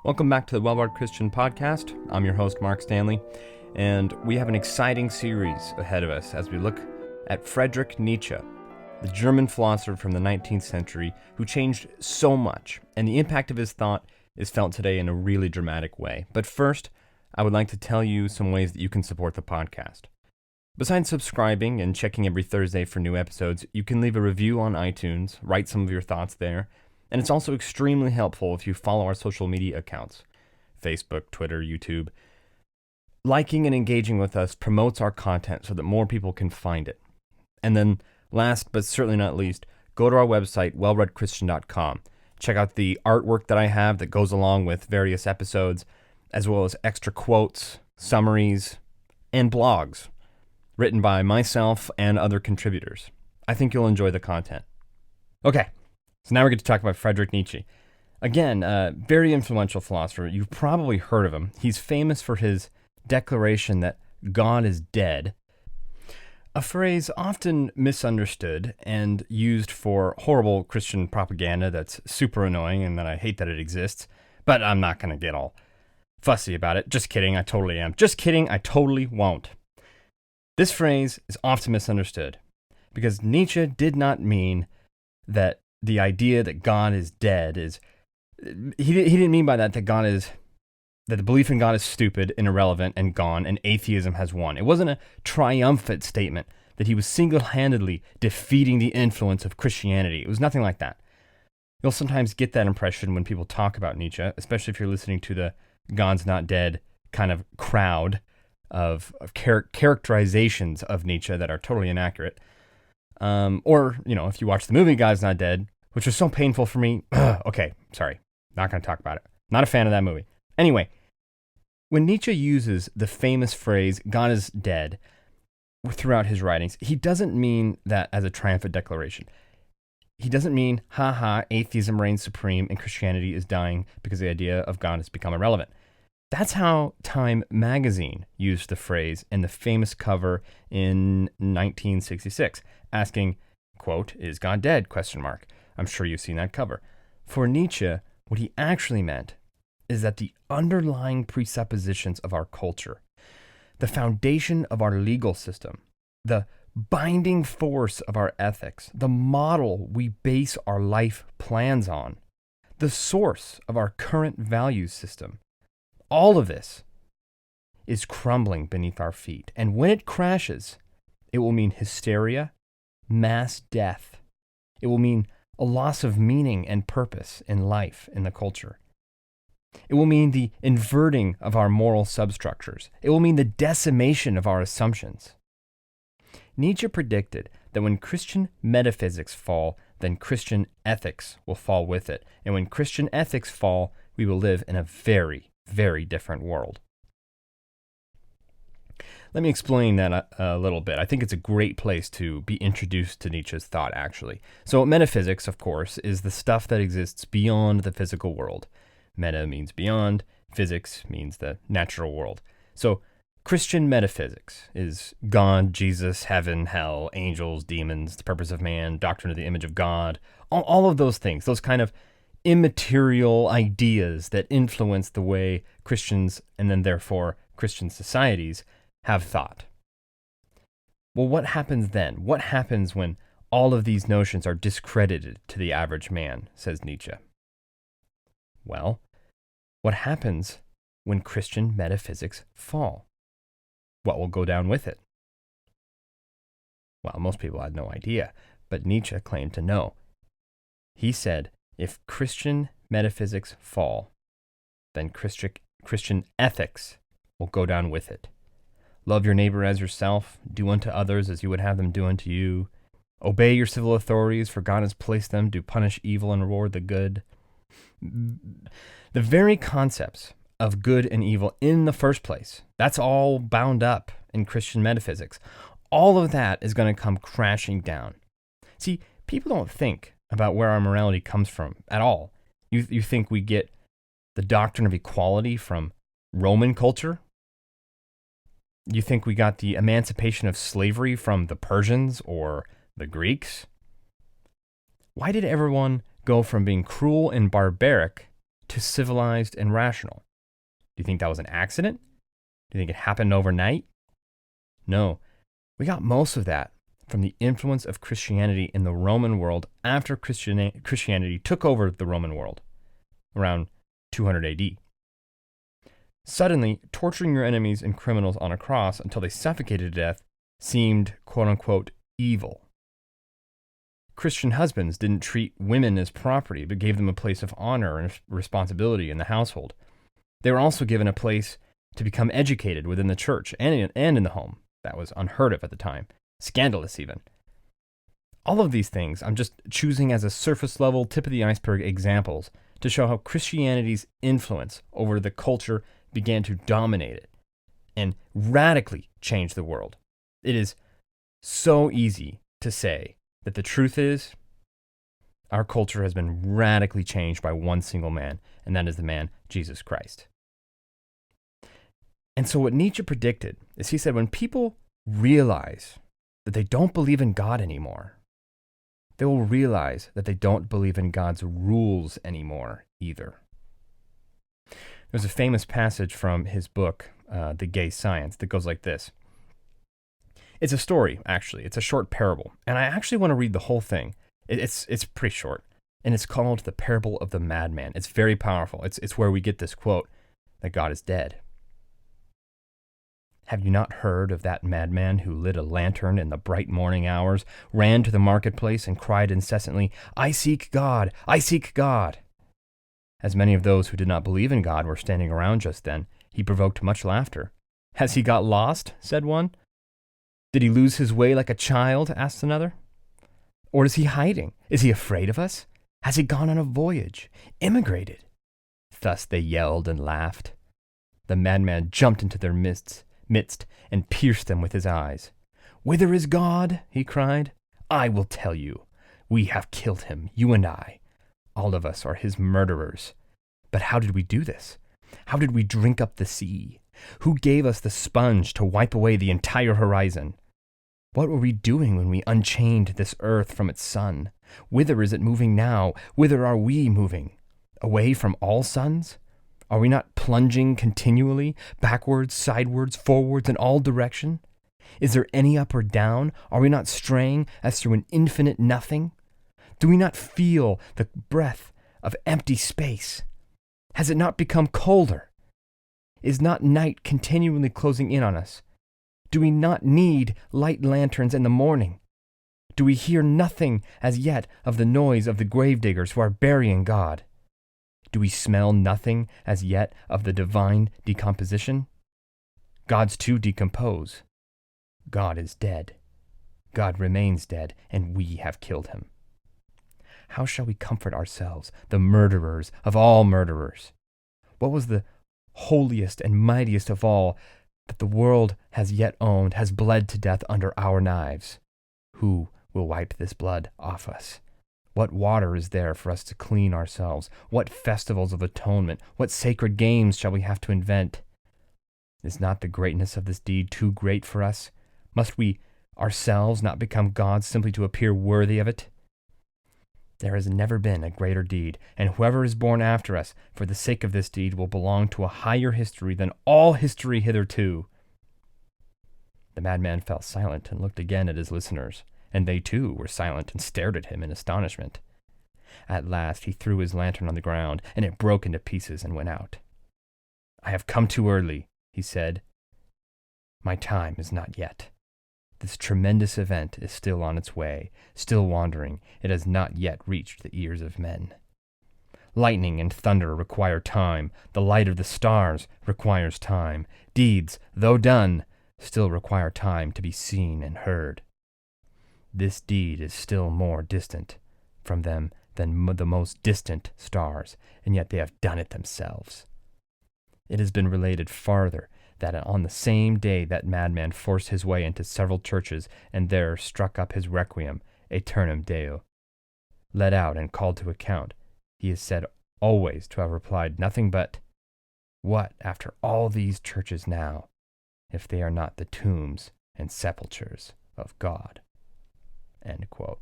Welcome back to the Well-Read Christian Podcast. I'm your host, Mark Stanley, and we have an exciting series ahead of us as we look at Friedrich Nietzsche, the German philosopher from the 19th century who changed so much, and the impact of his thought is felt today in a really dramatic way. But first, I would like to tell you some ways that you can support the podcast. Besides subscribing and checking every Thursday for new episodes, you can leave a review on iTunes, write some of your thoughts there, and it's also extremely helpful if you follow our social media accounts, Facebook, Twitter, YouTube. Liking and engaging with us promotes our content so that more people can find it. And then, last but certainly not least, go to our website, wellreadchristian.com. Check out the artwork that I have that goes along with various episodes, as well as extra quotes, summaries, and blogs written by myself and other contributors. I think you'll enjoy the content. Okay, so now we're going to talk about Friedrich Nietzsche. Again, a very influential philosopher. You've probably heard of him. He's famous for his declaration that God is dead, a phrase often misunderstood and used for horrible Christian propaganda that's super annoying and that I hate that it exists, but I'm not going to get all fussy about it. Just kidding, I totally am. Just kidding, I totally won't. This phrase is often misunderstood because Nietzsche did not mean that the idea that God is dead is, he didn't mean by that that the belief in God is stupid and irrelevant and gone and atheism has won. It wasn't a triumphant statement that he was single-handedly defeating the influence of Christianity. It was nothing like that. You'll sometimes get that impression when people talk about Nietzsche, especially if you're listening to the God's not dead kind of crowd of characterizations of Nietzsche that are totally inaccurate. Or, if you watch the movie God's Not Dead, which was so painful for me. Okay, sorry. Not going to talk about it. Not a fan of that movie. Anyway, when Nietzsche uses the famous phrase, God is dead, throughout his writings, he doesn't mean that as a triumphant declaration. He doesn't mean, atheism reigns supreme and Christianity is dying because the idea of God has become irrelevant. That's how Time magazine used the phrase in the famous cover in 1966, asking, quote, "Is God dead?" ? I'm sure you've seen that cover. For Nietzsche, what he actually meant is that the underlying presuppositions of our culture, the foundation of our legal system, the binding force of our ethics, the model we base our life plans on, the source of our current value system, all of this is crumbling beneath our feet. And when it crashes, it will mean hysteria, mass death. It will mean a loss of meaning and purpose in life, in the culture. It will mean the inverting of our moral substructures. It will mean the decimation of our assumptions. Nietzsche predicted that when Christian metaphysics fall, then Christian ethics will fall with it. And when Christian ethics fall, we will live in a very, very different world. Let me explain that a little bit. I think it's a great place to be introduced to Nietzsche's thought, actually. So metaphysics, of course, is the stuff that exists beyond the physical world. Meta means beyond, physics means the natural world. So Christian metaphysics is God, Jesus, heaven, hell, angels, demons, the purpose of man, doctrine of the image of God, all of those things, those kind of immaterial ideas that influence the way Christians, and then therefore Christian societies, have thought. Well, what happens then? What happens when all of these notions are discredited to the average man, says Nietzsche? Well, what happens when Christian metaphysics fall? What will go down with it? Well, most people had no idea, but Nietzsche claimed to know. He said, if Christian metaphysics fall, then Christian ethics will go down with it. Love your neighbor as yourself. Do unto others as you would have them do unto you. Obey your civil authorities, for God has placed them to punish evil and reward the good. The very concepts of good and evil in the first place, that's all bound up in Christian metaphysics. All of that is going to come crashing down. See, people don't think about where our morality comes from at all. You think we get the doctrine of equality from Roman culture? You think we got the emancipation of slavery from the Persians or the Greeks? Why did everyone go from being cruel and barbaric to civilized and rational. Do you think that was an accident? Do you think it happened overnight? No, we got most of that from the influence of Christianity in the Roman world after Christianity took over the Roman world around 200 AD. Suddenly, torturing your enemies and criminals on a cross until they suffocated to death seemed, quote-unquote, evil. Christian husbands didn't treat women as property, but gave them a place of honor and responsibility in the household. They were also given a place to become educated within the church and in the home. That was unheard of at the time. Scandalous, even. All of these things I'm just choosing as a surface-level, tip-of-the-iceberg examples to show how Christianity's influence over the culture began to dominate it and radically change the world. It is so easy to say that the truth is our culture has been radically changed by one single man, and that is the man, Jesus Christ. And so what Nietzsche predicted is he said when people realize that they don't believe in God anymore, they will realize that they don't believe in God's rules anymore either. There's a famous passage from his book, The Gay Science, that goes like this. It's a story, actually. It's a short parable. And I actually want to read the whole thing. It's pretty short. And it's called The Parable of the Madman. It's very powerful. It's where we get this quote, that God is dead. Have you not heard of that madman who lit a lantern in the bright morning hours, ran to the marketplace, and cried incessantly, I seek God! I seek God! As many of those who did not believe in God were standing around just then, he provoked much laughter. Has he got lost? Said one. Did he lose his way like a child? Asked another. Or is he hiding? Is he afraid of us? Has he gone on a voyage? Emigrated? Thus they yelled and laughed. The madman jumped into their midst and pierced them with his eyes. Whither is God? He cried. I will tell you. We have killed him, you and I. All of us are his murderers. But how did we do this? How did we drink up the sea? Who gave us the sponge to wipe away the entire horizon? What were we doing when we unchained this earth from its sun? Whither is it moving now? Whither are we moving? Away from all suns? Are we not plunging continually, backwards, sidewards, forwards, in all direction? Is there any up or down? Are we not straying as through an infinite nothing? Do we not feel the breath of empty space? Has it not become colder? Is not night continually closing in on us? Do we not need light lanterns in the morning? Do we hear nothing as yet of the noise of the gravediggers who are burying God? Do we smell nothing as yet of the divine decomposition? Gods too decompose. God is dead. God remains dead, and we have killed him. How shall we comfort ourselves, the murderers of all murderers? What was the holiest and mightiest of all that the world has yet owned has bled to death under our knives? Who will wipe this blood off us? What water is there for us to clean ourselves? What festivals of atonement? What sacred games shall we have to invent? Is not the greatness of this deed too great for us? Must we ourselves not become gods simply to appear worthy of it? There has never been a greater deed, and whoever is born after us for the sake of this deed will belong to a higher history than all history hitherto. The madman fell silent and looked again at his listeners, and they too were silent and stared at him in astonishment. At last he threw his lantern on the ground, and it broke into pieces and went out. I have come too early, he said. My time is not yet. This tremendous event is still on its way, still wandering. It has not yet reached the ears of men. Lightning and thunder require time. The light of the stars requires time. Deeds, though done, still require time to be seen and heard. This deed is still more distant from them than the most distant stars, and yet they have done it themselves. It has been related farther that on the same day that madman forced his way into several churches and there struck up his requiem, Aeternam Deo. Led out and called to account, he is said always to have replied nothing but, What after all these churches now, if they are not the tombs and sepulchres of God? End quote.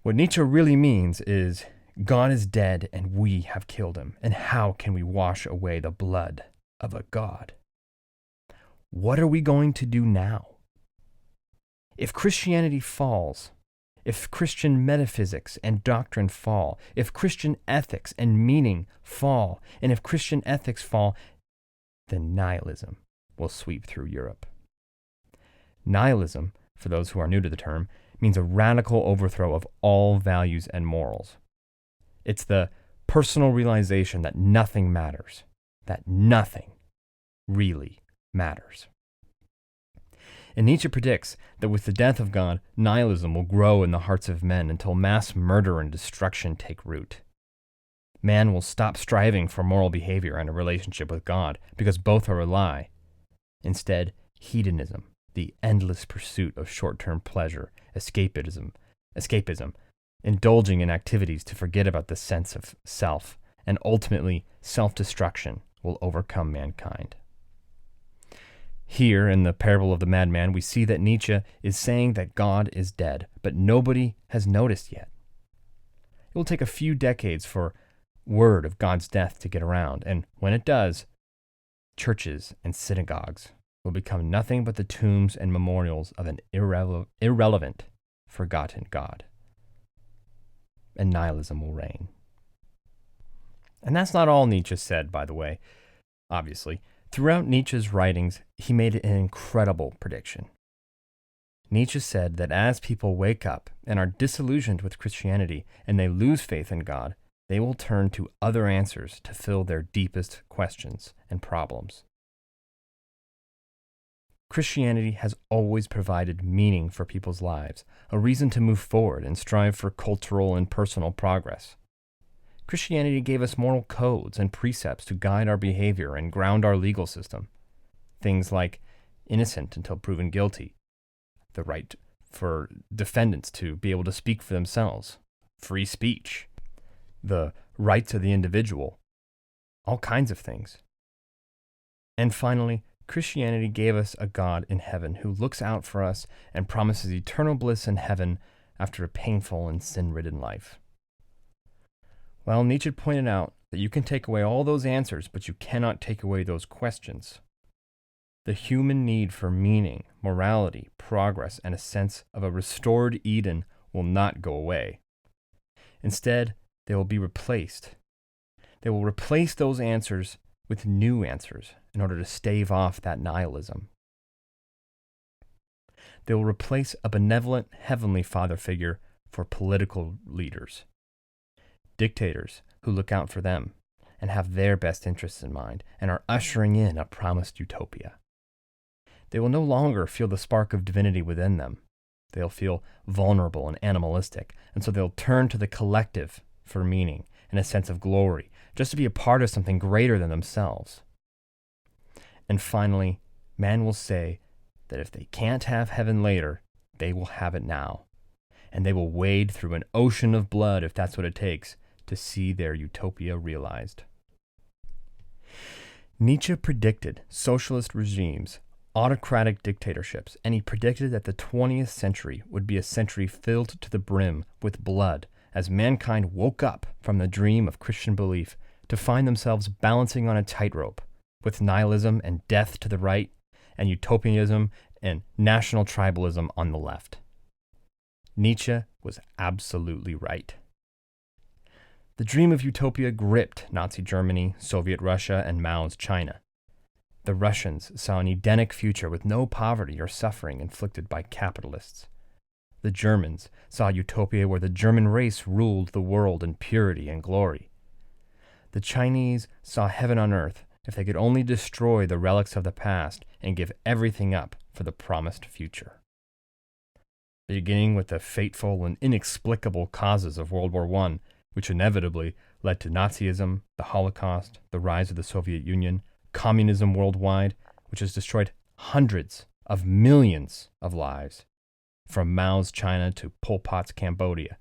What Nietzsche really means is God is dead and we have killed him. And how can we wash away the blood of a God? What are we going to do now? If Christianity falls, if Christian metaphysics and doctrine fall, if Christian ethics and meaning fall, and if Christian ethics fall, then nihilism will sweep through Europe. Nihilism, for those who are new to the term, means a radical overthrow of all values and morals. It's the personal realization that nothing matters, that nothing really matters. And Nietzsche predicts that with the death of God, nihilism will grow in the hearts of men until mass murder and destruction take root. Man will stop striving for moral behavior and a relationship with God because both are a lie. Instead, hedonism, the endless pursuit of short-term pleasure, escapism, indulging in activities to forget about the sense of self, and ultimately self-destruction will overcome mankind. Here, in the parable of the madman, we see that Nietzsche is saying that God is dead, but nobody has noticed yet. It will take a few decades for word of God's death to get around, and when it does, churches and synagogues will become nothing but the tombs and memorials of an irrelevant, forgotten God. And nihilism will reign. And that's not all Nietzsche said, by the way, obviously. Throughout Nietzsche's writings, he made an incredible prediction. Nietzsche said that as people wake up and are disillusioned with Christianity and they lose faith in God, they will turn to other answers to fill their deepest questions and problems. Christianity has always provided meaning for people's lives, a reason to move forward and strive for cultural and personal progress. Christianity gave us moral codes and precepts to guide our behavior and ground our legal system. Things like innocent until proven guilty, the right for defendants to be able to speak for themselves, free speech, the rights of the individual, all kinds of things. And finally, Christianity gave us a God in heaven who looks out for us and promises eternal bliss in heaven after a painful and sin-ridden life. Well, Nietzsche pointed out that you can take away all those answers, but you cannot take away those questions. The human need for meaning, morality, progress, and a sense of a restored Eden will not go away. Instead, they will be replaced. They will replace those answers with new answers in order to stave off that nihilism. They will replace a benevolent Heavenly Father figure for political leaders, dictators who look out for them and have their best interests in mind and are ushering in a promised utopia. They will no longer feel the spark of divinity within them. They'll feel vulnerable and animalistic, and so they'll turn to the collective for meaning and a sense of glory, just to be a part of something greater than themselves. And finally, man will say that if they can't have heaven later, they will have it now, and they will wade through an ocean of blood, if that's what it takes, to see their utopia realized. Nietzsche predicted socialist regimes, autocratic dictatorships, and he predicted that the 20th century would be a century filled to the brim with blood as mankind woke up from the dream of Christian belief to find themselves balancing on a tightrope with nihilism and death to the right and utopianism and national tribalism on the left. Nietzsche was absolutely right. The dream of utopia gripped Nazi Germany, Soviet Russia, and Mao's China. The Russians saw an Edenic future with no poverty or suffering inflicted by capitalists. The Germans saw a utopia where the German race ruled the world in purity and glory. The Chinese saw heaven on earth if they could only destroy the relics of the past and give everything up for the promised future. Beginning with the fateful and inexplicable causes of World War I, which inevitably led to Nazism, the Holocaust, the rise of the Soviet Union, communism worldwide, which has destroyed hundreds of millions of lives, from Mao's China to Pol Pot's Cambodia.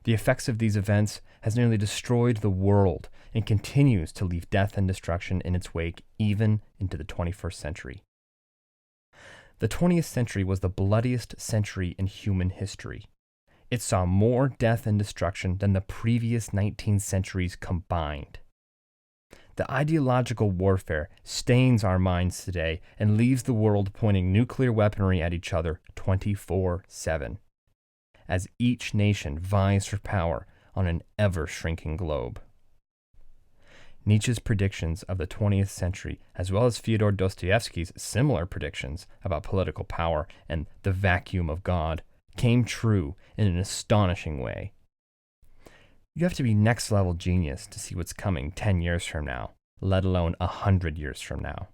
The effects of these events has nearly destroyed the world and continues to leave death and destruction in its wake even into the 21st century. The 20th century was the bloodiest century in human history. It saw more death and destruction than the previous 19 centuries combined. The ideological warfare stains our minds today and leaves the world pointing nuclear weaponry at each other 24/7, as each nation vies for power on an ever-shrinking globe. Nietzsche's predictions of the 20th century, as well as Fyodor Dostoevsky's similar predictions about political power and the vacuum of God, came true in an astonishing way. You have to be next-level genius to see what's coming 10 years from now, let alone 100 years from now.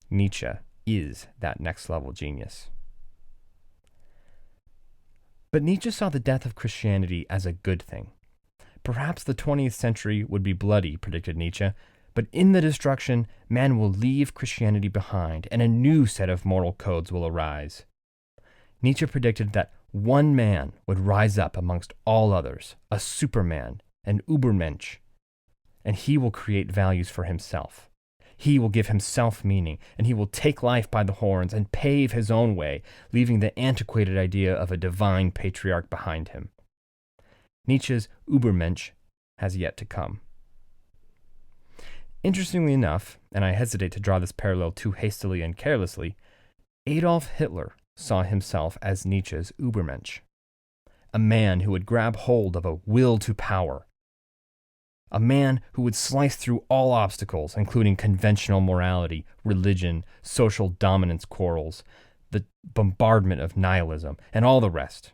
Nietzsche is that next-level genius. But Nietzsche saw the death of Christianity as a good thing. Perhaps the 20th century would be bloody, predicted Nietzsche, but in the destruction, man will leave Christianity behind, and a new set of moral codes will arise. Nietzsche predicted that one man would rise up amongst all others, a superman, an Übermensch, and he will create values for himself. He will give himself meaning, and he will take life by the horns and pave his own way, leaving the antiquated idea of a divine patriarch behind him. Nietzsche's Übermensch has yet to come. Interestingly enough, and I hesitate to draw this parallel too hastily and carelessly, Adolf Hitler saw himself as Nietzsche's Übermensch, a man who would grab hold of a will to power, a man who would slice through all obstacles, including conventional morality, religion, social dominance quarrels, the bombardment of nihilism, and all the rest.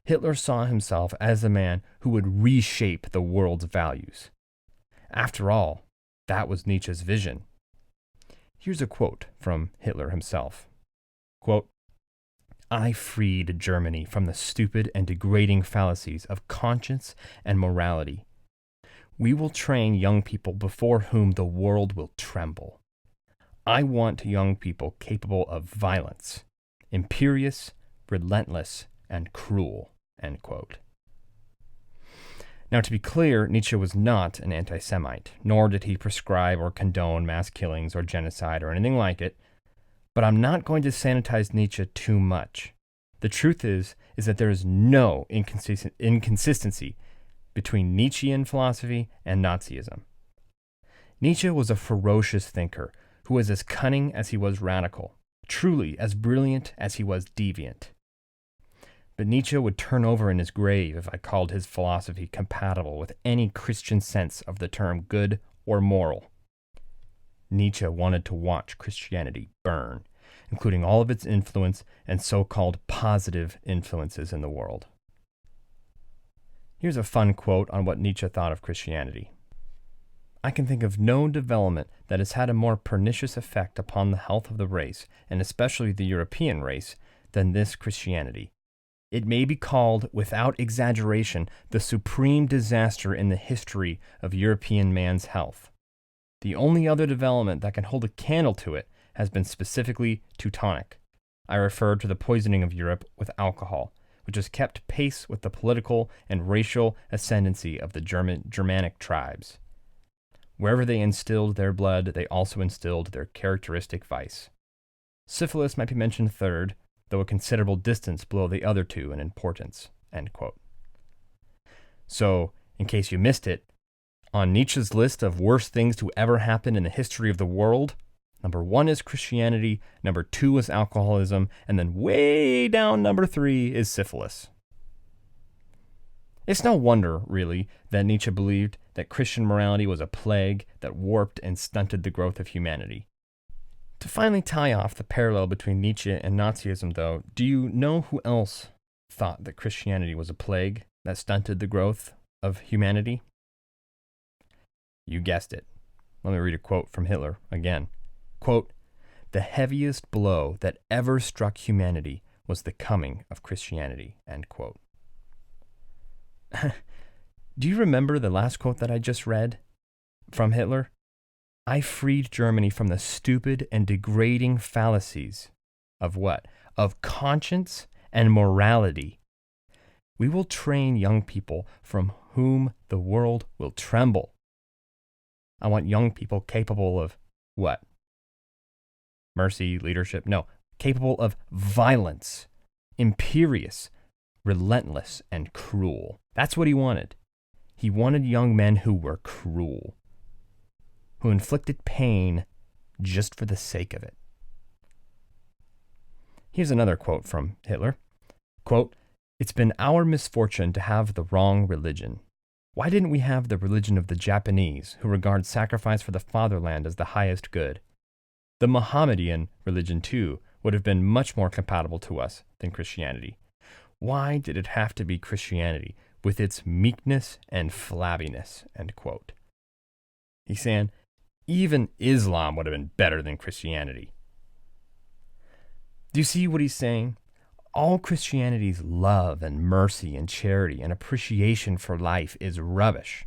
Hitler saw himself as the man who would reshape the world's values. After all, that was Nietzsche's vision. Here's a quote from Hitler himself. Quote, "I freed Germany from the stupid and degrading fallacies of conscience and morality. We will train young people before whom the world will tremble. I want young people capable of violence, imperious, relentless, and cruel." End quote. Now, to be clear, Nietzsche was not an anti-Semite, nor did he prescribe or condone mass killings or genocide or anything like it. But I'm not going to sanitize Nietzsche too much. The truth is that there is no inconsistency between Nietzschean philosophy and Nazism. Nietzsche was a ferocious thinker who was as cunning as he was radical, truly as brilliant as he was deviant. But Nietzsche would turn over in his grave if I called his philosophy compatible with any Christian sense of the term good or moral. Nietzsche wanted to watch Christianity burn, including all of its influence and so-called positive influences in the world. Here's a fun quote on what Nietzsche thought of Christianity. "I can think of no development that has had a more pernicious effect upon the health of the race, and especially the European race, than this Christianity. It may be called, without exaggeration, the supreme disaster in the history of European man's health. The only other development that can hold a candle to it has been specifically Teutonic. I refer to the poisoning of Europe with alcohol, which has kept pace with the political and racial ascendancy of the Germanic tribes. Wherever they instilled their blood, they also instilled their characteristic vice. Syphilis might be mentioned third, though a considerable distance below the other two in importance." End quote. So, in case you missed it, on Nietzsche's list of worst things to ever happen in the history of the world, number 1 is Christianity, number 2 is alcoholism, and then way down number 3 is syphilis. It's no wonder, really, that Nietzsche believed that Christian morality was a plague that warped and stunted the growth of humanity. To finally tie off the parallel between Nietzsche and Nazism, though, do you know who else thought that Christianity was a plague that stunted the growth of humanity? You guessed it. Let me read a quote from Hitler again. Quote, "The heaviest blow that ever struck humanity was the coming of Christianity." End quote. Do you remember the last quote that I just read from Hitler? "I freed Germany from the stupid and degrading fallacies of what? Of conscience and morality. We will train young people from whom the world will tremble." I want young people capable of what? Mercy, leadership? No, capable of violence, imperious, relentless and cruel. That's what he wanted. He wanted young men who were cruel, who inflicted pain just for the sake of it. Here's another quote from Hitler. Quote, "It's been our misfortune to have the wrong religion. Why didn't we have the religion of the Japanese, who regard sacrifice for the fatherland as the highest good? The Mohammedan religion, too, would have been much more compatible to us than Christianity. Why did it have to be Christianity, with its meekness and flabbiness?" End quote. He's saying even Islam would have been better than Christianity. Do you see what he's saying? All Christianity's love and mercy and charity and appreciation for life is rubbish.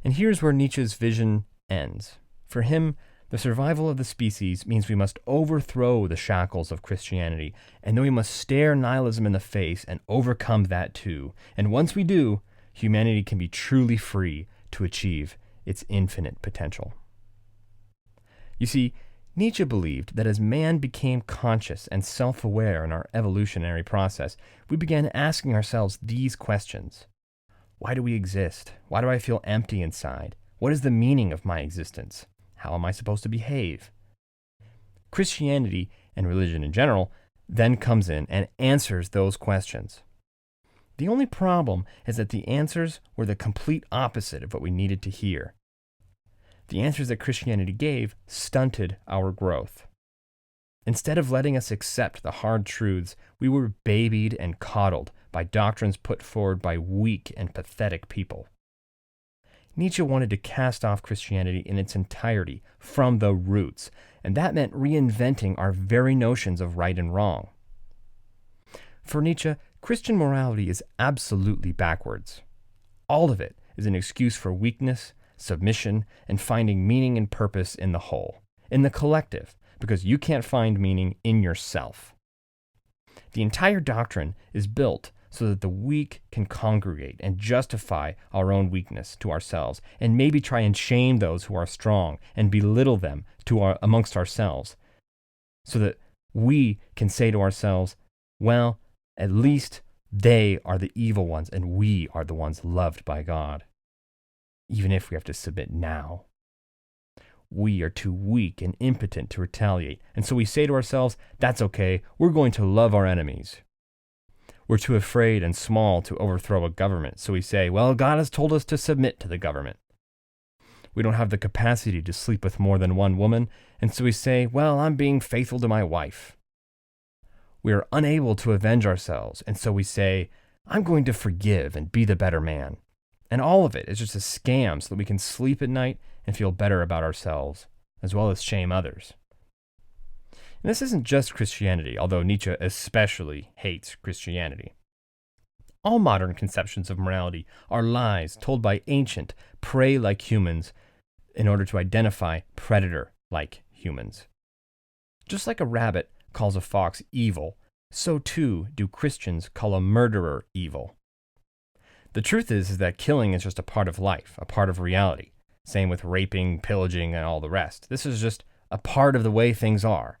And here's where Nietzsche's vision ends. For him, the survival of the species means we must overthrow the shackles of Christianity, and then we must stare nihilism in the face and overcome that too. And once we do, humanity can be truly free to achieve its infinite potential. You see, Nietzsche believed that as man became conscious and self-aware in our evolutionary process, we began asking ourselves these questions. Why do we exist? Why do I feel empty inside? What is the meaning of my existence? How am I supposed to behave? Christianity, and religion in general, then comes in and answers those questions. The only problem is that the answers were the complete opposite of what we needed to hear. The answers that Christianity gave stunted our growth. Instead of letting us accept the hard truths, we were babied and coddled by doctrines put forward by weak and pathetic people. Nietzsche wanted to cast off Christianity in its entirety, from the roots, and that meant reinventing our very notions of right and wrong. For Nietzsche, Christian morality is absolutely backwards. All of it is an excuse for weakness, submission, and finding meaning and purpose in the whole, in the collective, because you can't find meaning in yourself. The entire doctrine is built so that the weak can congregate and justify our own weakness to ourselves, and maybe try and shame those who are strong and belittle them amongst ourselves, so that we can say to ourselves, well, at least they are the evil ones and we are the ones loved by God. Even if we have to submit now. We are too weak and impotent to retaliate, and so we say to ourselves, that's okay, we're going to love our enemies. We're too afraid and small to overthrow a government, so we say, well, God has told us to submit to the government. We don't have the capacity to sleep with more than one woman, and so we say, well, I'm being faithful to my wife. We are unable to avenge ourselves, and so we say, I'm going to forgive and be the better man. And all of it is just a scam so that we can sleep at night and feel better about ourselves, as well as shame others. And this isn't just Christianity, although Nietzsche especially hates Christianity. All modern conceptions of morality are lies told by ancient, prey-like humans in order to identify predator-like humans. Just like a rabbit calls a fox evil, so too do Christians call a murderer evil. The truth is that killing is just a part of life, a part of reality. Same with raping, pillaging, and all the rest. This is just a part of the way things are.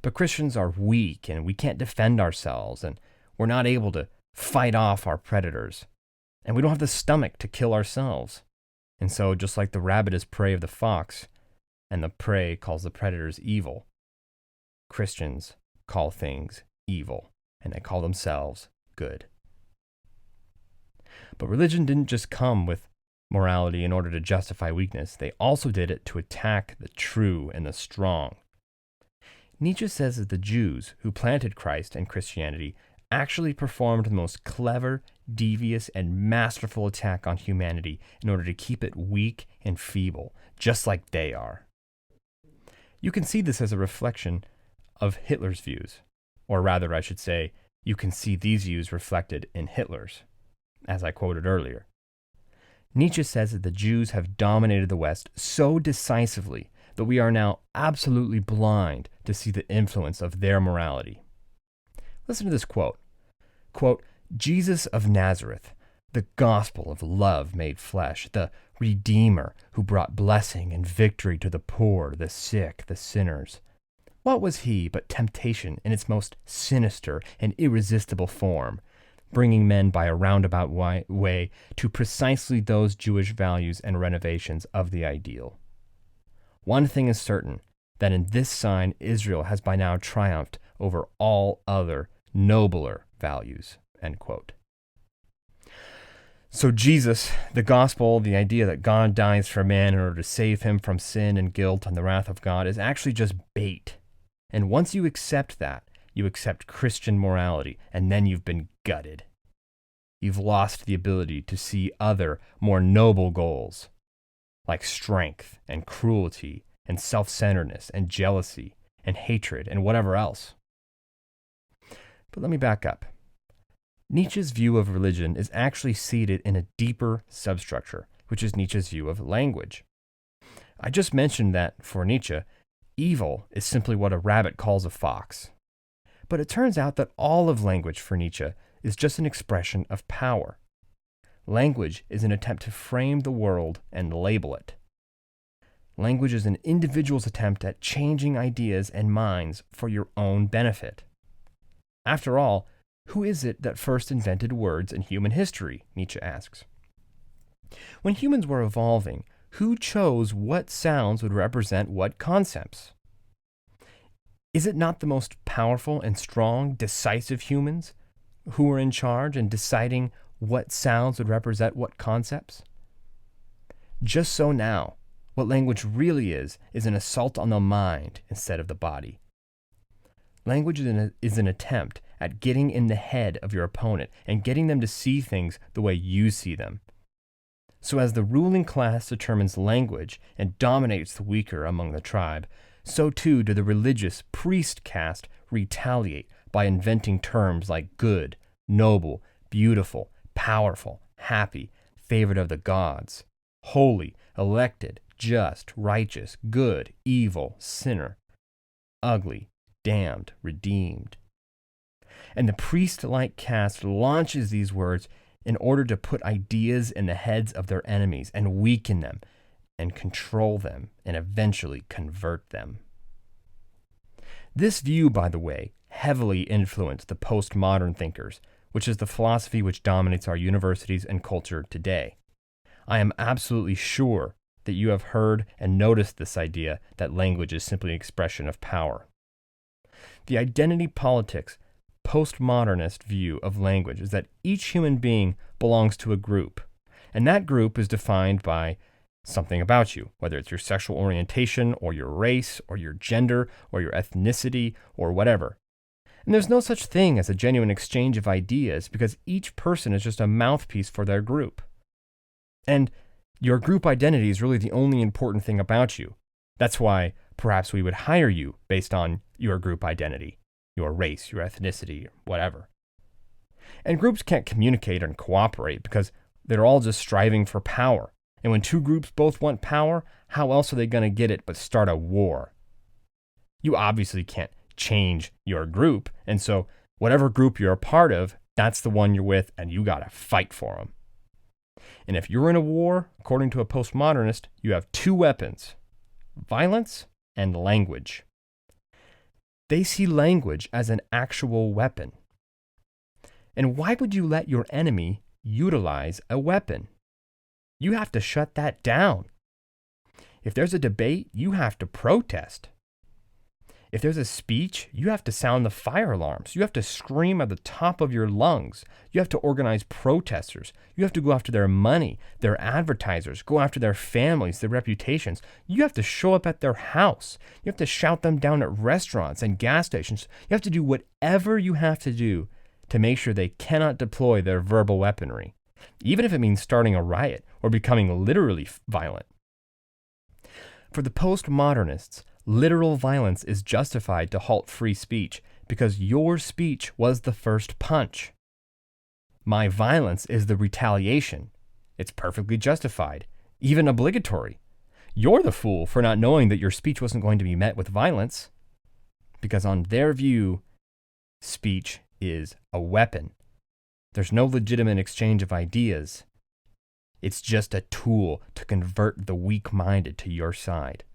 But Christians are weak, and we can't defend ourselves, and we're not able to fight off our predators. And we don't have the stomach to kill ourselves. And so, just like the rabbit is prey of the fox, and the prey calls the predators evil, Christians call things evil, and they call themselves good. But religion didn't just come with morality in order to justify weakness. They also did it to attack the true and the strong. Nietzsche says that the Jews who planted Christ and Christianity actually performed the most clever, devious, and masterful attack on humanity in order to keep it weak and feeble, just like they are. You can see this as a reflection of Hitler's views, or rather, I should say, you can see these views reflected in Hitler's, as I quoted earlier. Nietzsche says that the Jews have dominated the West so decisively that we are now absolutely blind to see the influence of their morality. Listen to this quote. Quote, Jesus of Nazareth, the gospel of love made flesh, the Redeemer who brought blessing and victory to the poor, the sick, the sinners. What was he but temptation in its most sinister and irresistible form, bringing men by a roundabout way to precisely those Jewish values and renovations of the ideal? One thing is certain, that in this sign Israel has by now triumphed over all other nobler values." End quote. So Jesus, the gospel, the idea that God dies for man in order to save him from sin and guilt and the wrath of God, is actually just bait. And once you accept that, you accept Christian morality, and then you've been gutted. You've lost the ability to see other, more noble goals, like strength and cruelty and self-centeredness and jealousy and hatred and whatever else. But let me back up. Nietzsche's view of religion is actually seated in a deeper substructure, which is Nietzsche's view of language. I just mentioned that, for Nietzsche, evil is simply what a rabbit calls a fox. But it turns out that all of language for Nietzsche is just an expression of power. Language is an attempt to frame the world and label it. Language is an individual's attempt at changing ideas and minds for your own benefit. After all, who is it that first invented words in human history? Nietzsche asks. When humans were evolving, who chose what sounds would represent what concepts? Is it not the most powerful and strong, decisive humans who were in charge and deciding what sounds would represent what concepts? Just so now, what language really is an assault on the mind instead of the body. Language is an attempt at getting in the head of your opponent and getting them to see things the way you see them. So as the ruling class determines language and dominates the weaker among the tribe, so too do the religious priest caste retaliate by inventing terms like good, noble, beautiful, powerful, happy, favored of the gods, holy, elected, just, righteous, good, evil, sinner, ugly, damned, redeemed. And the priest-like caste launches these words in order to put ideas in the heads of their enemies and weaken them and control them and eventually convert them. This view, by the way, heavily influenced the postmodern thinkers, which is the philosophy which dominates our universities and culture today. I am absolutely sure that you have heard and noticed this idea that language is simply an expression of power. The identity politics postmodernist view of language is that each human being belongs to a group, and that group is defined by something about you, whether it's your sexual orientation or your race or your gender or your ethnicity or whatever. And there's no such thing as a genuine exchange of ideas because each person is just a mouthpiece for their group. And your group identity is really the only important thing about you. That's why perhaps we would hire you based on your group identity, your race, your ethnicity, whatever. And groups can't communicate and cooperate because they're all just striving for power. And when two groups both want power, how else are they going to get it but start a war? You obviously can't change your group, and so whatever group you're a part of, that's the one you're with, and you got to fight for them. And if you're in a war, according to a postmodernist, you have two weapons: violence and language. They see language as an actual weapon. And why would you let your enemy utilize a weapon? You have to shut that down. If there's a debate, you have to protest. If there's a speech, you have to sound the fire alarms. You have to scream at the top of your lungs. You have to organize protesters. You have to go after their money, their advertisers, go after their families, their reputations. You have to show up at their house. You have to shout them down at restaurants and gas stations. You have to do whatever you have to do to make sure they cannot deploy their verbal weaponry, even if it means starting a riot or becoming literally violent. For the postmodernists, literal violence is justified to halt free speech because your speech was the first punch. My violence is the retaliation. It's perfectly justified, even obligatory. You're the fool for not knowing that your speech wasn't going to be met with violence, because on their view, speech is a weapon. There's no legitimate exchange of ideas. It's just a tool to convert the weak-minded to your side.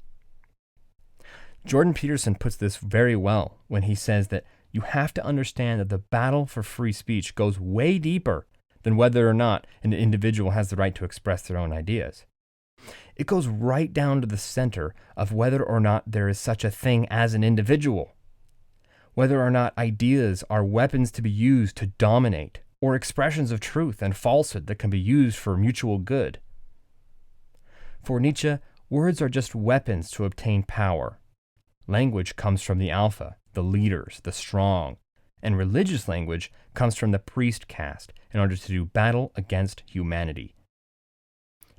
Jordan Peterson puts this very well when he says that you have to understand that the battle for free speech goes way deeper than whether or not an individual has the right to express their own ideas. It goes right down to the center of whether or not there is such a thing as an individual, whether or not ideas are weapons to be used to dominate, or expressions of truth and falsehood that can be used for mutual good. For Nietzsche, words are just weapons to obtain power. Language comes from the alpha, the leaders, the strong, and religious language comes from the priest caste in order to do battle against humanity.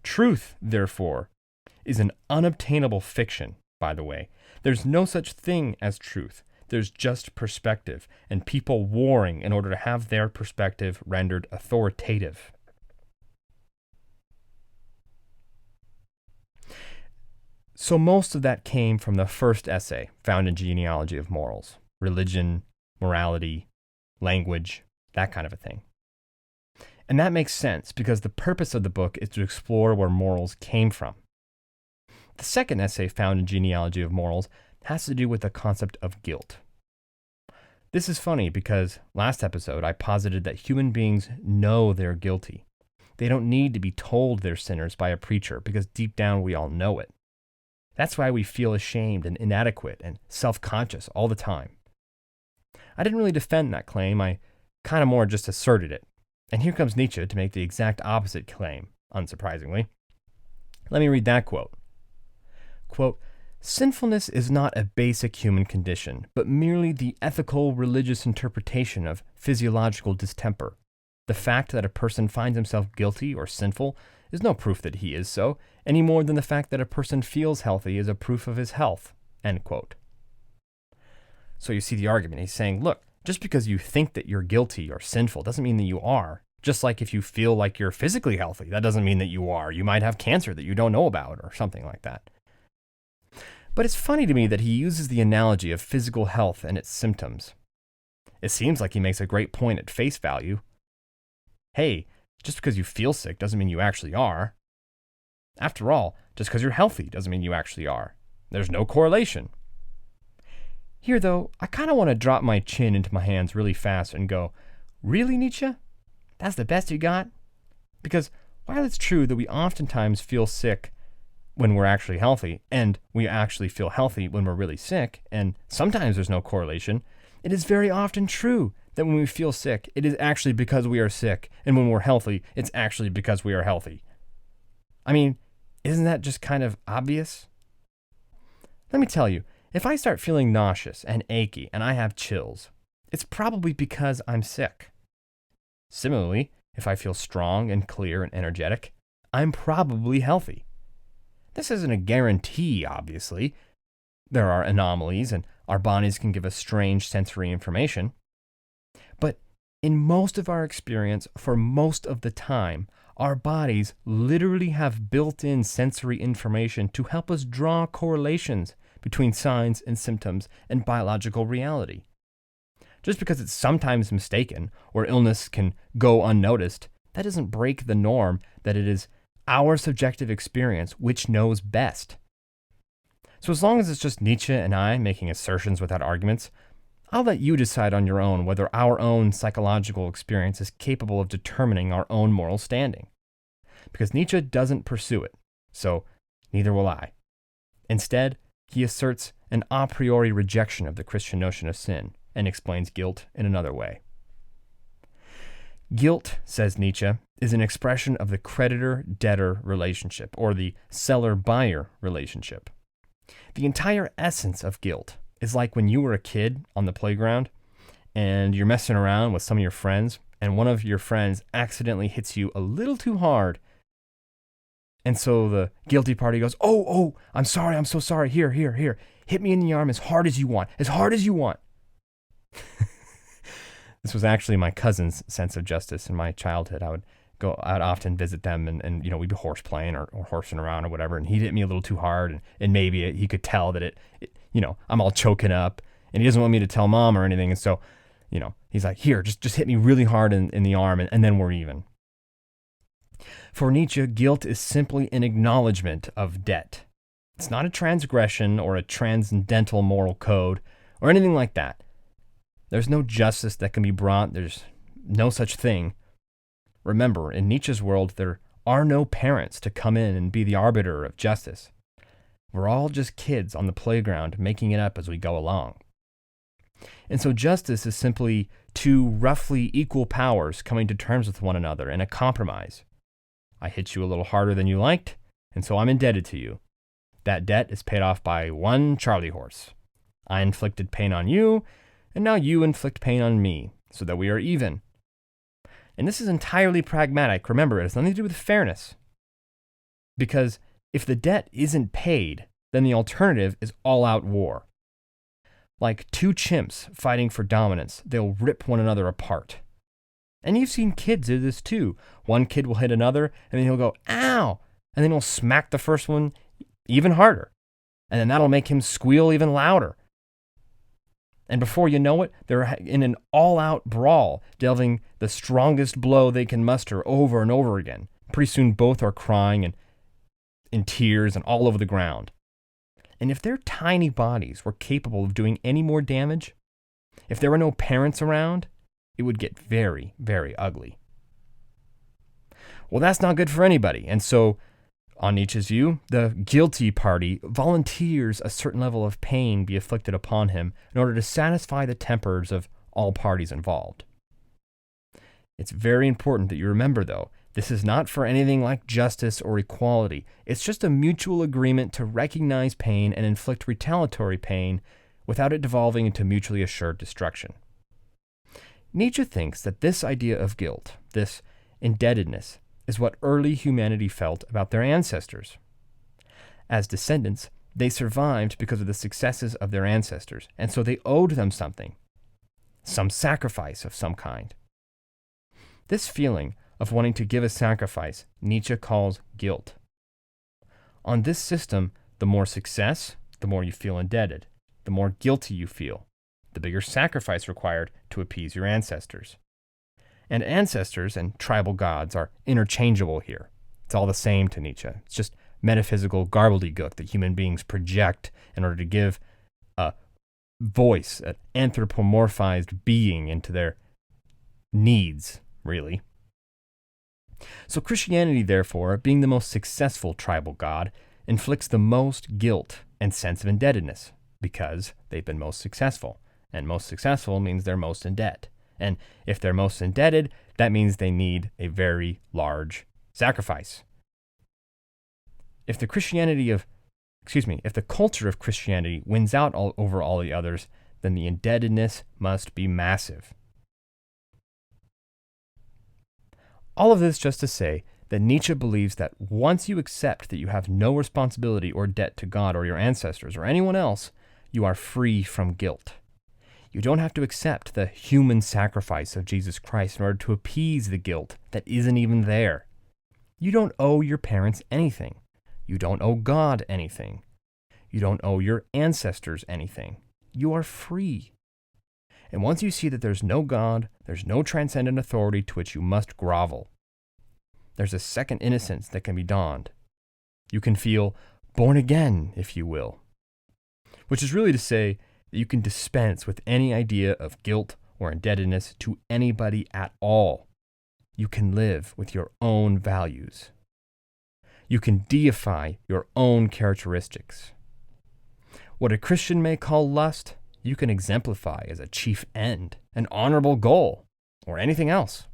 Truth, therefore, is an unobtainable fiction, by the way. There's no such thing as truth. There's just perspective, and people warring in order to have their perspective rendered authoritative. So most of that came from the first essay found in Genealogy of Morals. Religion, morality, language, that kind of a thing. And that makes sense because the purpose of the book is to explore where morals came from. The second essay found in Genealogy of Morals has to do with the concept of guilt. This is funny because last episode I posited that human beings know they're guilty. They don't need to be told they're sinners by a preacher because deep down we all know it. That's why we feel ashamed and inadequate and self-conscious all the time. I didn't really defend that claim, I kind of more just asserted it. And here comes Nietzsche to make the exact opposite claim, unsurprisingly. Let me read that quote. Quote, "Sinfulness is not a basic human condition, but merely the ethical religious interpretation of physiological distemper. The fact that a person finds himself guilty or sinful is no proof that he is so, any more than the fact that a person feels healthy is a proof of his health." End quote. So you see the argument. He's saying, look, just because you think that you're guilty or sinful doesn't mean that you are. Just like if you feel like you're physically healthy, that doesn't mean that you are. You might have cancer that you don't know about or something like that. But it's funny to me that he uses the analogy of physical health and its symptoms. It seems like he makes a great point at face value. Hey, just because you feel sick doesn't mean you actually are. After all, just because you're healthy doesn't mean you actually are. There's no correlation. Here, though, I kind of want to drop my chin into my hands really fast and go, really, Nietzsche? That's the best you got? Because while it's true that we oftentimes feel sick when we're actually healthy, and we actually feel healthy when we're really sick, and sometimes there's no correlation, it is very often true that when we feel sick, it is actually because we are sick, and when we're healthy, it's actually because we are healthy. I mean, isn't that just kind of obvious? Let me tell you, if I start feeling nauseous and achy and I have chills, it's probably because I'm sick. Similarly, if I feel strong and clear and energetic, I'm probably healthy. This isn't a guarantee, obviously. There are anomalies and our bodies can give us strange sensory information. But in most of our experience, for most of the time, our bodies literally have built-in sensory information to help us draw correlations between signs and symptoms and biological reality. Just because it's sometimes mistaken or illness can go unnoticed, that doesn't break the norm that it is our subjective experience which knows best. So as long as it's just Nietzsche and I making assertions without arguments, I'll let you decide on your own whether our own psychological experience is capable of determining our own moral standing. Because Nietzsche doesn't pursue it, so neither will I. Instead, he asserts an a priori rejection of the Christian notion of sin and explains guilt in another way. Guilt, says Nietzsche, is an expression of the creditor-debtor relationship, or the seller-buyer relationship. The entire essence of guilt is like when you were a kid on the playground and you're messing around with some of your friends and one of your friends accidentally hits you a little too hard. And so the guilty party goes, oh, I'm sorry, I'm so sorry. Here. Hit me in the arm as hard as you want. This was actually my cousin's sense of justice in my childhood. I'd often visit them and we'd be horse playing or horsing around or whatever. And he'd hit me a little too hard and maybe he could tell that I'm all choking up and he doesn't want me to tell mom or anything. And so, he's like, here, just hit me really hard in the arm and then we're even. For Nietzsche, guilt is simply an acknowledgement of debt. It's not a transgression or a transcendental moral code or anything like that. There's no justice that can be brought. There's no such thing. Remember, in Nietzsche's world, there are no parents to come in and be the arbiter of justice. We're all just kids on the playground making it up as we go along. And so justice is simply two roughly equal powers coming to terms with one another in a compromise. I hit you a little harder than you liked, and so I'm indebted to you. That debt is paid off by one Charlie horse. I inflicted pain on you, and now you inflict pain on me, so that we are even. And this is entirely pragmatic. Remember, it has nothing to do with fairness. Because if the debt isn't paid, then the alternative is all-out war. Like two chimps fighting for dominance, they'll rip one another apart. And you've seen kids do this too. One kid will hit another, and then he'll go, ow! And then he'll smack the first one even harder. And then that'll make him squeal even louder. And before you know it, they're in an all-out brawl, delving the strongest blow they can muster over and over again. Pretty soon both are crying and in tears and all over the ground. And if their tiny bodies were capable of doing any more damage, if there were no parents around, it would get very, very ugly. Well, that's not good for anybody. And so, on Nietzsche's view, the guilty party volunteers a certain level of pain be afflicted upon him in order to satisfy the tempers of all parties involved. It's very important that you remember, though, this is not for anything like justice or equality. It's just a mutual agreement to recognize pain and inflict retaliatory pain without it devolving into mutually assured destruction. Nietzsche thinks that this idea of guilt, this indebtedness, is what early humanity felt about their ancestors. As descendants, they survived because of the successes of their ancestors, and so they owed them something, some sacrifice of some kind. This feeling of wanting to give a sacrifice, Nietzsche calls guilt. On this system, the more success, the more you feel indebted, the more guilty you feel, the bigger sacrifice required to appease your ancestors. And ancestors and tribal gods are interchangeable here. It's all the same to Nietzsche. It's just metaphysical gobbledygook that human beings project in order to give a voice, an anthropomorphized being into their needs, really. So Christianity, therefore, being the most successful tribal god, inflicts the most guilt and sense of indebtedness because they've been most successful. And most successful means they're most in debt. And if they're most indebted, that means they need a very large sacrifice. If the culture of Christianity wins out over all the others, then the indebtedness must be massive. All of this just to say that Nietzsche believes that once you accept that you have no responsibility or debt to God or your ancestors or anyone else, you are free from guilt. You don't have to accept the human sacrifice of Jesus Christ in order to appease the guilt that isn't even there. You don't owe your parents anything. You don't owe God anything. You don't owe your ancestors anything. You are free. And once you see that there's no God, there's no transcendent authority to which you must grovel. There's a second innocence that can be dawned. You can feel born again, if you will. Which is really to say that you can dispense with any idea of guilt or indebtedness to anybody at all. You can live with your own values. You can deify your own characteristics. What a Christian may call lust, you can exemplify as a chief end, an honorable goal, or anything else.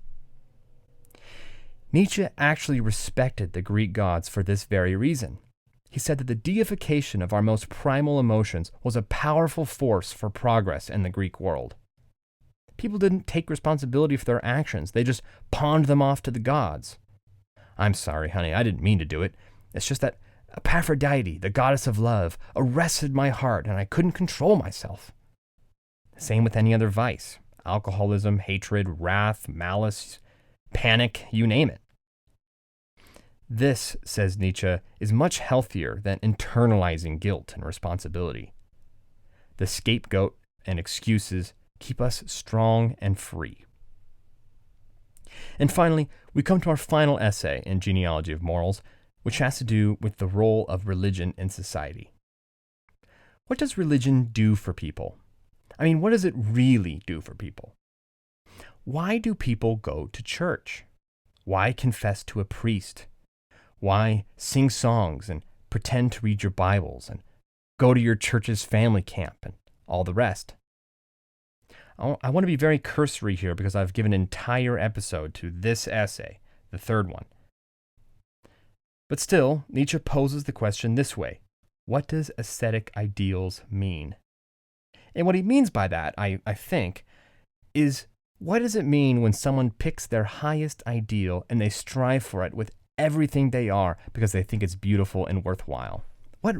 Nietzsche actually respected the Greek gods for this very reason. He said that the deification of our most primal emotions was a powerful force for progress in the Greek world. People didn't take responsibility for their actions. They just pawned them off to the gods. I'm sorry, honey, I didn't mean to do it. It's just that Aphrodite, the goddess of love, arrested my heart and I couldn't control myself. Same with any other vice. Alcoholism, hatred, wrath, malice, panic, you name it. This, says Nietzsche, is much healthier than internalizing guilt and responsibility. The scapegoat and excuses keep us strong and free. And finally, we come to our final essay in Genealogy of Morals, which has to do with the role of religion in society. What does religion do for people? I mean, what does it really do for people? Why do people go to church? Why confess to a priest? Why sing songs and pretend to read your Bibles and go to your church's family camp and all the rest? I want to be very cursory here because I've given an entire episode to this essay, the third one. But still, Nietzsche poses the question this way: what does ascetic ideals mean? And what he means by that, I think, is what does it mean when someone picks their highest ideal and they strive for it with everything they are because they think it's beautiful and worthwhile?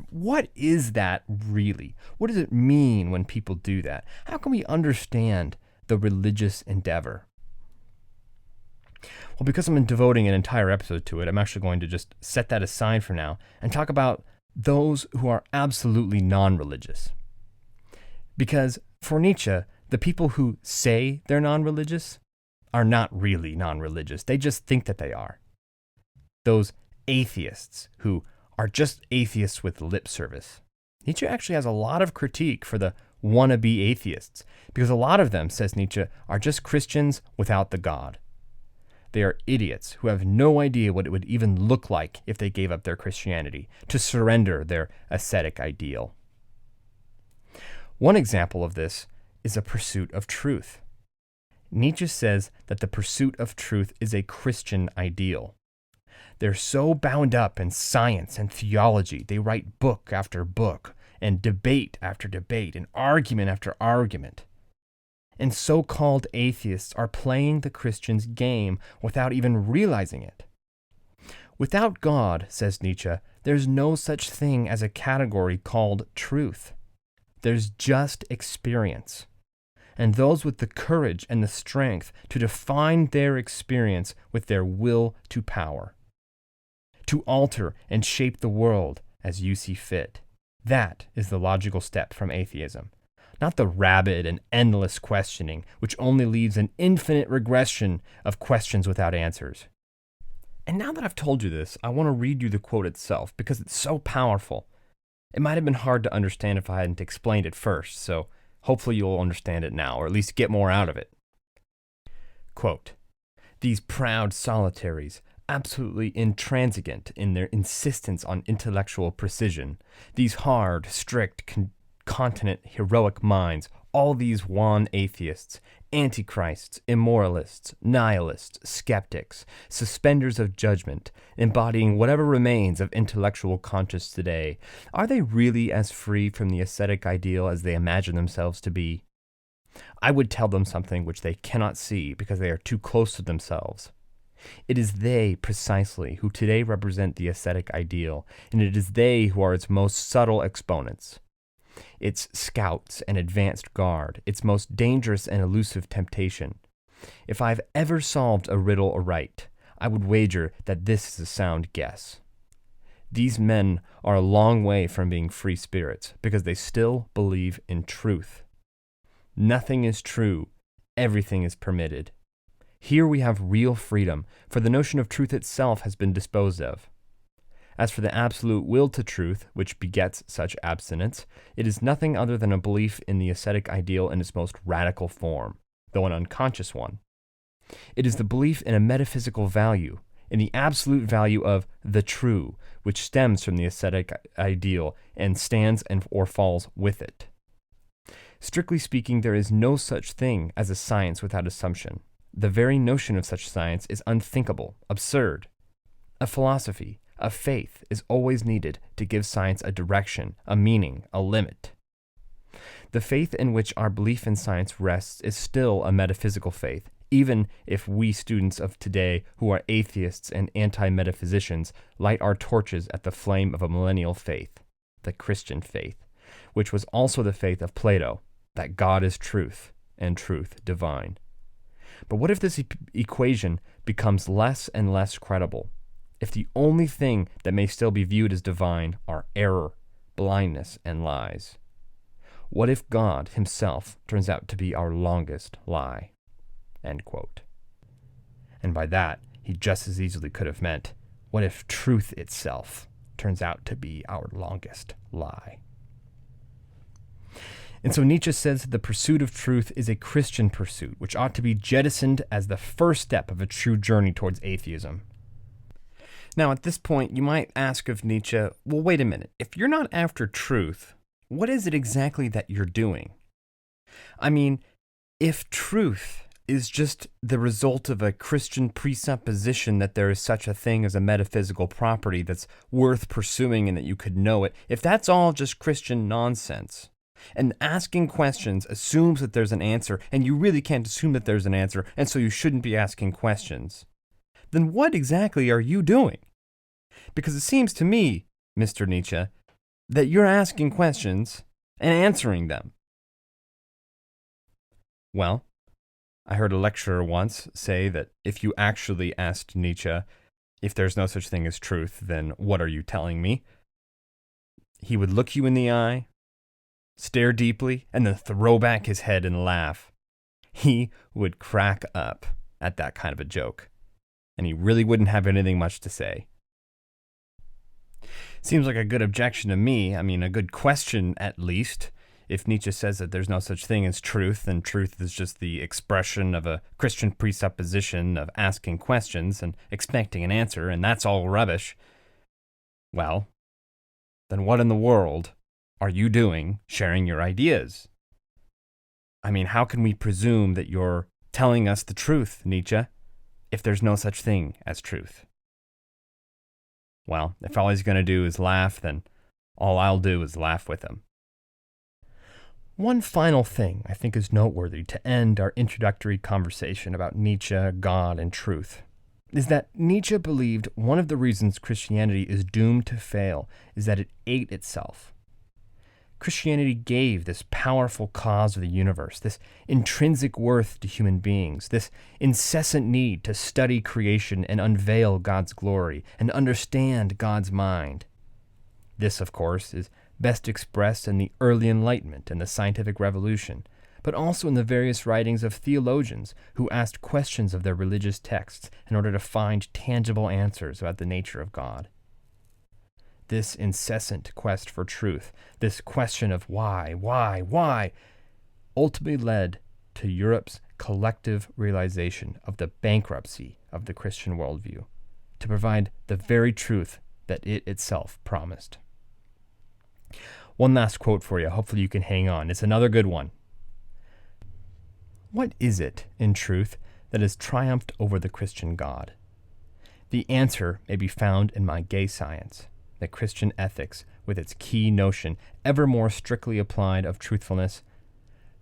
What is that really? What does it mean when people do that? How can we understand the religious endeavor? Well, because I'm devoting an entire episode to it, I'm actually going to just set that aside for now and talk about those who are absolutely non-religious. Because for Nietzsche, the people who say they're non-religious are not really non-religious. They just think that they are. Those atheists who are just atheists with lip service. Nietzsche actually has a lot of critique for the wannabe atheists, because a lot of them, says Nietzsche, are just Christians without the God. They are idiots who have no idea what it would even look like if they gave up their Christianity, to surrender their ascetic ideal. One example of this is a pursuit of truth. Nietzsche says that the pursuit of truth is a Christian ideal. They're so bound up in science and theology, they write book after book, and debate after debate, and argument after argument. And so-called atheists are playing the Christian's game without even realizing it. Without God, says Nietzsche, there's no such thing as a category called truth. There's just experience. And those with the courage and the strength to define their experience with their will to power, to alter and shape the world as you see fit. That is the logical step from atheism, not the rabid and endless questioning, which only leaves an infinite regression of questions without answers. And now that I've told you this, I want to read you the quote itself because it's so powerful. It might have been hard to understand if I hadn't explained it first, so hopefully you'll understand it now, or at least get more out of it. Quote, "These proud solitaries, absolutely intransigent in their insistence on intellectual precision, these hard, strict, continent, heroic minds, all these wan atheists, antichrists, immoralists, nihilists, skeptics, suspenders of judgment, embodying whatever remains of intellectual conscience today, are they really as free from the ascetic ideal as they imagine themselves to be? I would tell them something which they cannot see because they are too close to themselves. It is they, precisely, who today represent the ascetic ideal, and it is they who are its most subtle exponents, its scouts and advanced guard, its most dangerous and elusive temptation. If I've ever solved a riddle aright, I would wager that this is a sound guess. These men are a long way from being free spirits, because they still believe in truth. Nothing is true, everything is permitted. Here we have real freedom, for the notion of truth itself has been disposed of. As for the absolute will to truth, which begets such abstinence, it is nothing other than a belief in the ascetic ideal in its most radical form, though an unconscious one. It is the belief in a metaphysical value, in the absolute value of the true, which stems from the ascetic ideal and stands or falls with it. Strictly speaking, there is no such thing as a science without assumption. The very notion of such science is unthinkable, absurd. A philosophy, a faith, is always needed to give science a direction, a meaning, a limit. The faith in which our belief in science rests is still a metaphysical faith, even if we students of today who are atheists and anti-metaphysicians light our torches at the flame of a millennial faith, the Christian faith, which was also the faith of Plato, that God is truth and truth divine. But what if this equation becomes less and less credible? If the only thing that may still be viewed as divine are error, blindness, and lies? What if God himself turns out to be our longest lie?" End quote. And by that, he just as easily could have meant, What if truth itself turns out to be our longest lie? And so Nietzsche says that the pursuit of truth is a Christian pursuit, which ought to be jettisoned as the first step of a true journey towards atheism. Now, at this point, you might ask of Nietzsche, well, wait a minute. If you're not after truth, what is it exactly that you're doing? I mean, if truth is just the result of a Christian presupposition that there is such a thing as a metaphysical property that's worth pursuing and that you could know it, if that's all just Christian nonsense, and asking questions assumes that there's an answer, and you really can't assume that there's an answer, and so you shouldn't be asking questions, then what exactly are you doing? Because it seems to me, Mr. Nietzsche, that you're asking questions and answering them. Well, I heard a lecturer once say that if you actually asked Nietzsche, if there's no such thing as truth, then what are you telling me? He would look you in the eye, stare deeply, and then throw back his head and laugh. He would crack up at that kind of a joke, and he really wouldn't have anything much to say. Seems like a good objection to me. I mean, a good question at least. If Nietzsche says that there's no such thing as truth, then truth is just the expression of a Christian presupposition of asking questions and expecting an answer, and that's all rubbish. Well, then what in the world are you doing sharing your ideas? I mean, how can we presume that you're telling us the truth, Nietzsche, if there's no such thing as truth? Well, if all he's going to do is laugh, then all I'll do is laugh with him. One final thing I think is noteworthy to end our introductory conversation about Nietzsche, God, and truth is that Nietzsche believed one of the reasons Christianity is doomed to fail is that it ate itself. Christianity gave this powerful cause of the universe, this intrinsic worth to human beings, this incessant need to study creation and unveil God's glory and understand God's mind. This, of course, is best expressed in the early Enlightenment and the scientific revolution, but also in the various writings of theologians who asked questions of their religious texts in order to find tangible answers about the nature of God. This incessant quest for truth, this question of why, ultimately led to Europe's collective realization of the bankruptcy of the Christian worldview, to provide the very truth that it itself promised. One last quote for you. Hopefully you can hang on. It's another good one. What is it, in truth, that has triumphed over the Christian God? The answer may be found in my gay science, the Christian ethics, with its key notion, ever more strictly applied, of truthfulness,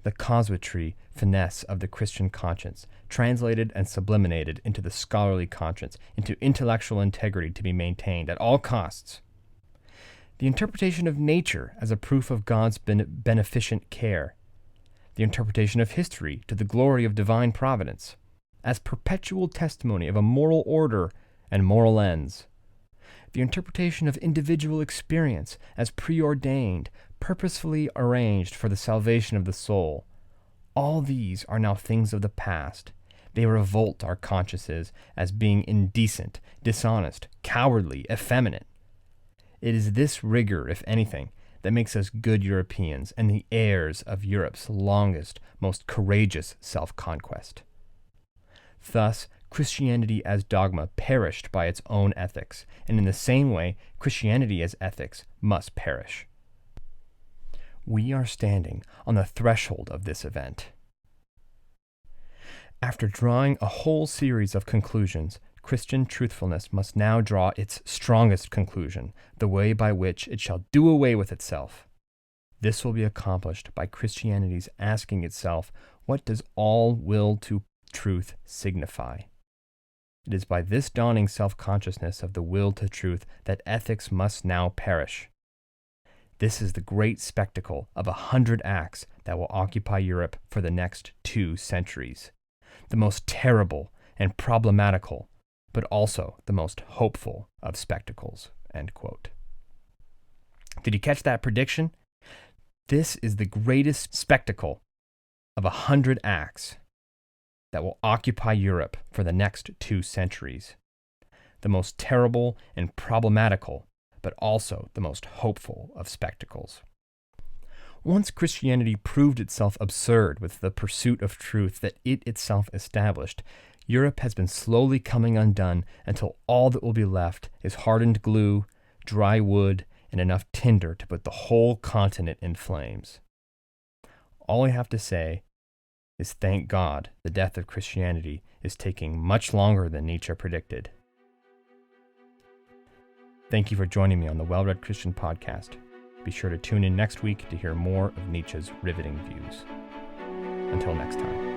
the casuistry finesse of the Christian conscience, translated and sublimated into the scholarly conscience, into intellectual integrity to be maintained at all costs. The interpretation of nature as a proof of God's beneficent care, the interpretation of history to the glory of divine providence, as perpetual testimony of a moral order and moral ends, the interpretation of individual experience as preordained, purposefully arranged for the salvation of the soul. All these are now things of the past. They revolt our consciences as being indecent, dishonest, cowardly, effeminate. It is this rigor, if anything, that makes us good Europeans and the heirs of Europe's longest, most courageous self-conquest. Thus, Christianity as dogma perished by its own ethics, and in the same way, Christianity as ethics must perish. We are standing on the threshold of this event. After drawing a whole series of conclusions, Christian truthfulness must now draw its strongest conclusion, the way by which it shall do away with itself. This will be accomplished by Christianity's asking itself, what does all will to truth signify? It is by this dawning self-consciousness of the will to truth that ethics must now perish. This is the great spectacle of 100 acts that will occupy Europe for the next 2 centuries. The most terrible and problematical, but also the most hopeful of spectacles." End quote. Did you catch that prediction? This is the greatest spectacle of 100 acts that will occupy Europe for the next 2 centuries. the most terrible and problematical, but also the most hopeful of spectacles. Once Christianity proved itself absurd with the pursuit of truth that it itself established, Europe has been slowly coming undone until all that will be left is hardened glue, dry wood, and enough tinder to put the whole continent in flames. All I have to say is thank God the death of Christianity is taking much longer than Nietzsche predicted. Thank you for joining me on the Well-Read Christian Podcast. Be sure to tune in next week to hear more of Nietzsche's riveting views. Until next time.